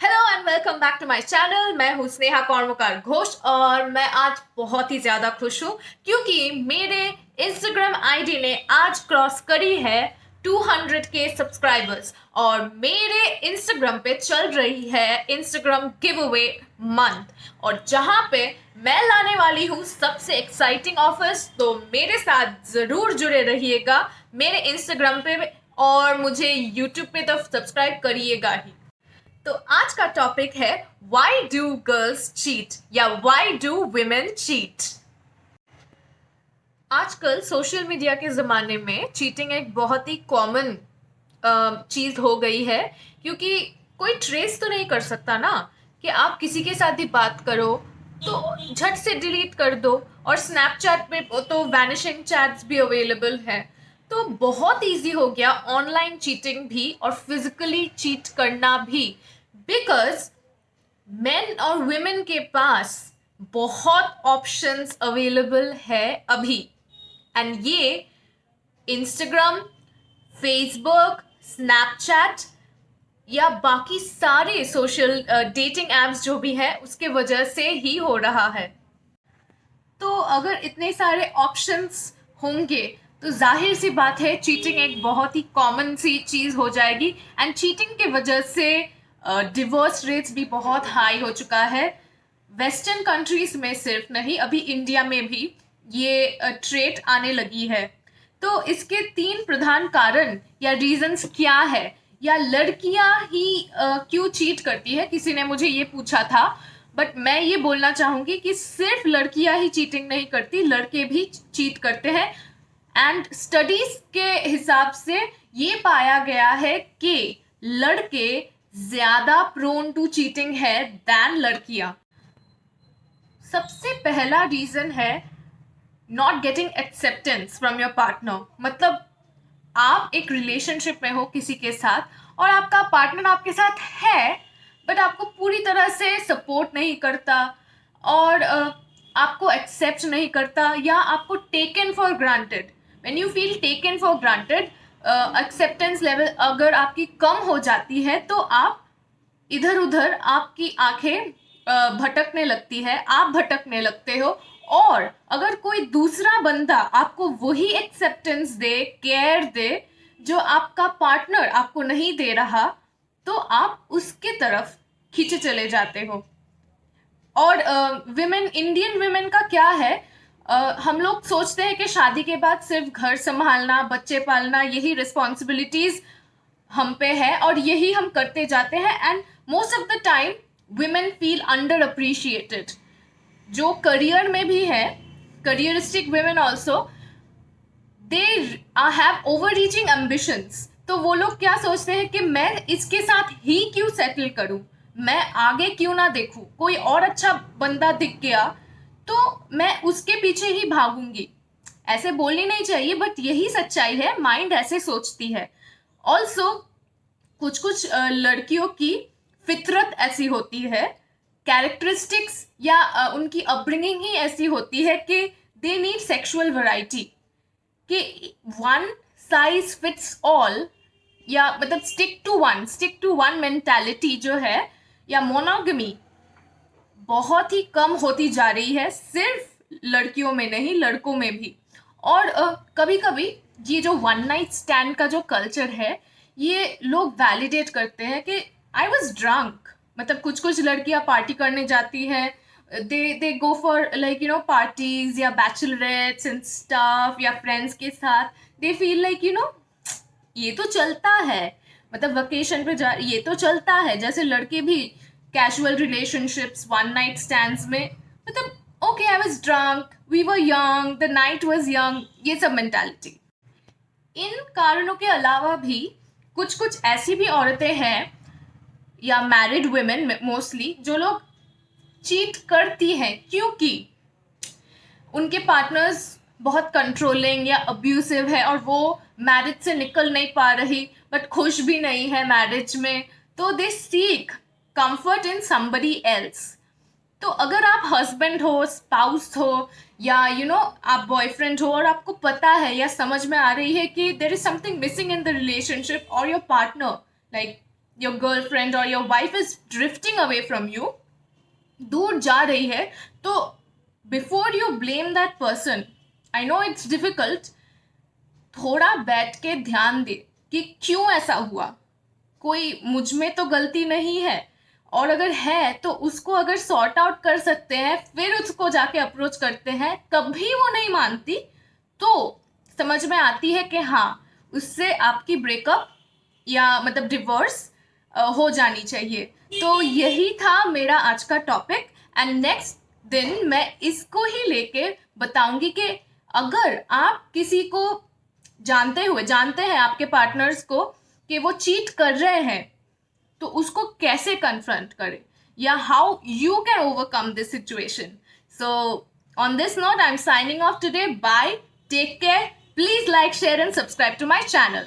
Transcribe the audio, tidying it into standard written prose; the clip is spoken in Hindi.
Hello and welcome back to my channel. मैं हूँ स्नेहा कौरमुकार घोष और मैं आज बहुत ही ज़्यादा खुश हूँ क्योंकि मेरे इंस्टाग्राम आईडी ने आज क्रॉस करी है 200K सब्सक्राइबर्स और मेरे इंस्टाग्राम पे चल रही है इंस्टाग्राम गिव अवे मंथ और जहाँ पे मैं लाने वाली हूँ सबसे एक्साइटिंग ऑफर्स। तो मेरे साथ ज़रूर जुड़े रहिएगा मेरे इंस्टाग्राम पे और मुझे यूट्यूब पे तो सब्सक्राइब करिएगा ही। तो आज का टॉपिक है व्हाई डू गर्ल्स चीट या व्हाई डू वुमेन चीट। आजकल सोशल मीडिया के ज़माने में चीटिंग एक बहुत ही कॉमन चीज़ हो गई है क्योंकि कोई ट्रेस तो नहीं कर सकता ना कि आप किसी के साथ ही बात करो तो झट से डिलीट कर दो। और स्नैपचैट पे तो वैनिशिंग चैट्स भी अवेलेबल है, तो बहुत इजी हो गया ऑनलाइन चीटिंग भी और फिजिकली चीट करना भी, बिकॉज मेन और वुमेन के पास बहुत ऑप्शंस अवेलेबल है अभी। एंड ये इंस्टाग्राम, फेसबुक, स्नैपचैट या बाकी सारे सोशल डेटिंग एप्स जो भी है उसके वजह से ही हो रहा है। तो अगर इतने सारे ऑप्शंस होंगे तो जाहिर सी बात है चीटिंग एक बहुत ही कॉमन सी चीज़ हो जाएगी। एंड चीटिंग के वजह से डिवोर्स रेट्स भी बहुत हाई हो चुका है। वेस्टर्न कंट्रीज में सिर्फ नहीं, अभी इंडिया में भी ये ट्रेट आने लगी है। तो इसके तीन प्रधान कारण या रीजंस क्या है, या लड़कियां ही क्यों चीट करती है, किसी ने मुझे ये पूछा था। बट मैं ये बोलना चाहूँगी कि सिर्फ लड़कियां ही चीटिंग नहीं करती, लड़के भी चीट करते हैं। एंड स्टडीज के हिसाब से ये पाया गया है कि लड़के ज़्यादा प्रोन टू चीटिंग है दैन लड़कियां। सबसे पहला रीज़न है not getting acceptance from your partner. मतलब आप एक रिलेशनशिप में हो किसी के साथ और आपका पार्टनर आपके साथ है बट आपको पूरी तरह से सपोर्ट नहीं करता और आपको एक्सेप्ट नहीं करता या आपको taken for granted. When you feel taken for granted, acceptance level अगर आपकी कम हो जाती है तो आप इधर उधर आपकी आंखें भटकने लगती है, आप भटकने लगते हो। और अगर कोई दूसरा बंदा आपको वही एक्सेप्टेंस दे, केयर दे जो आपका पार्टनर आपको नहीं दे रहा, तो आप उसके तरफ खींचे चले जाते हो। और विमेन, इंडियन विमेन का क्या है, हम लोग सोचते हैं कि शादी के बाद सिर्फ घर संभालना, बच्चे पालना, यही रिस्पॉन्सिबिलिटीज हम पे है और यही हम करते जाते हैं। And most of the time women feel under appreciated. जो करियर में भी है, careeristic women also, they have overreaching ambitions. तो वो लोग क्या सोचते हैं कि मैं इसके साथ ही क्यों सेटल करूं, मैं आगे क्यों ना देखूं, कोई और अच्छा बंदा दिख गया तो मैं उसके पीछे ही भागूंगी। ऐसे बोलनी नहीं चाहिए बट यही सच्चाई है, माइंड ऐसे सोचती है। ऑल्सो कुछ कुछ लड़कियों की फितरत ऐसी होती है, कैरेक्टरिस्टिक्स या उनकी अपब्रिंगिंग ही ऐसी होती है कि दे नीड सेक्सुअल वैरायटी, कि वन साइज फिट्स ऑल, या मतलब स्टिक टू वन मेंटालिटी जो है, या मोनोगमी बहुत ही कम होती जा रही है, सिर्फ लड़कियों में नहीं लड़कों में भी। और कभी कभी ये जो वन नाइट स्टैंड का जो कल्चर है ये लोग वैलिडेट करते हैं कि आई वॉज ड्रंक। मतलब कुछ कुछ लड़कियां पार्टी करने जाती हैं, दे गो फॉर लाइक पार्टीज या बैचलरेट्स एंड स्टाफ या फ्रेंड्स के साथ, दे फील लाइक ये तो चलता है, मतलब वेकेशन पे जा ये तो चलता है। जैसे लड़के भी casual relationships, one night stands में, मतलब okay I was drunk, we were young, the night was young, ये सब मेंटालिटी। इन कारणों के अलावा भी कुछ कुछ ऐसी भी औरतें हैं या मैरिड वुमेन मोस्टली जो लोग चीट करती हैं क्योंकि उनके पार्टनर्स बहुत कंट्रोलिंग या अब्यूसिव है और वो मैरिज से निकल नहीं पा रही बट खुश भी नहीं है मैरिज में, तो they seek comfort in somebody else. तो अगर आप हस्बैंड हो, स्पाउस हो या आप बॉयफ्रेंड हो और आपको पता है या समझ में आ रही है कि there is something missing in the relationship और your partner, like your girlfriend और your wife is drifting away from you, दूर जा रही है, तो before you blame that person, I know it's difficult, थोड़ा बैठ के ध्यान दे कि क्यों ऐसा हुआ, कोई मुझ में तो गलती नहीं है, और अगर है तो उसको अगर सॉर्ट आउट कर सकते हैं फिर उसको जाके अप्रोच करते हैं, कभी वो नहीं मानती तो समझ में आती है कि हाँ उससे आपकी ब्रेकअप या मतलब डिवोर्स हो जानी चाहिए। तो यही था मेरा आज का टॉपिक, एंड नेक्स्ट दिन मैं इसको ही लेके बताऊंगी कि अगर आप किसी को जानते हैं आपके पार्टनर्स को कि वो चीट कर रहे हैं, तो उसको कैसे कन्फ्रंट करें या how you can overcome this situation. So on this note I am signing off today, bye, take care, please like, share and subscribe to my channel.